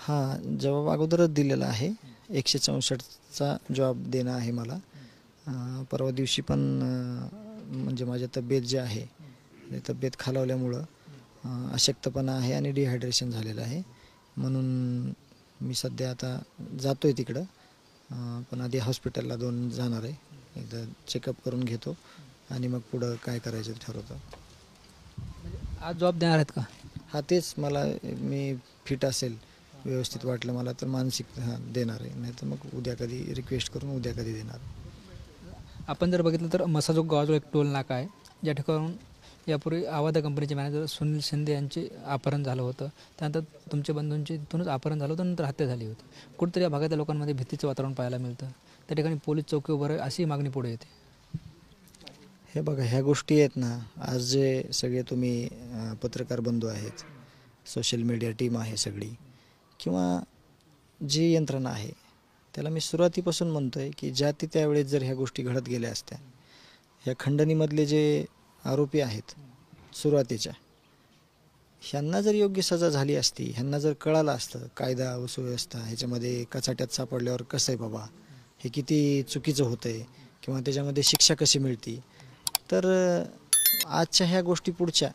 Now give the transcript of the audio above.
हां, जबाब अगोदरच दिलेला आहे. 164चा जबाब देणं आहे मला. परवा दिवशी पण म्हणजे माझी तब्येत जी आहे, ती तब्येत खालावल्यामुळं अशक्तपणा आहे आणि डिहायड्रेशन झालेलं आहे. म्हणून मी सध्या आता जातो आहे तिकडं. पण आधी हॉस्पिटलला 2 जाणार आहे. एकदा चेकअप करून घेतो आणि मग पुढं काय करायचं ते ठरवतो. आज जॉब देणार आहेत का? हां, तेच मला मी फिट असेल, व्यवस्थित वाटलं मला तर मानसिक देणार आहे. नाहीतर मग उद्या कधी रिक्वेस्ट करून उद्या कधी देणार. आपण जर बघितलं तर मसाजोग गावाजवळ एक टोल नाका आहे, ज्या ठिकाणून यापूर्वी आवादा कंपनीचे मॅनेजर सुनील शिंदे यांचे अपहरण झालं होतं. त्यानंतर तुमच्या बंधूंचे तिथूनच अपहरण झालं होतं, नंतर हत्या झाली होती. कुठेतरी या भागातल्या लोकांमध्ये भीतीचं वातावरण पाहायला मिळतं. त्या ठिकाणी पोलीस चौकी उभं राहावी अशी मागणी पुढे येते. हे बघा, ह्या गोष्टी आहेत ना, आज जे सगळे तुम्ही पत्रकार बंधू आहेत, सोशल मीडिया टीम आहे सगळी, किंवा जी यंत्रणा आहे, त्याला मी सुरुवातीपासून म्हणतो आहे की ज्या ती त्यावेळेस जर ह्या गोष्टी घडत गेल्या असत्या, ह्या खंडणीमधले जे आरोपी आहेत सुरुवातीच्या, ह्यांना जर योग्य सजा झाली असती, ह्यांना जर कळालं असतं कायदा व सुव्यवस्था ह्याच्यामध्ये कचाट्यात सापडल्यावर कसं आहे बाबा, हे किती चुकीचं होतं आहे किंवा त्याच्यामध्ये शिक्षा कशी मिळते, तर आजच्या ह्या गोष्टी पुढच्या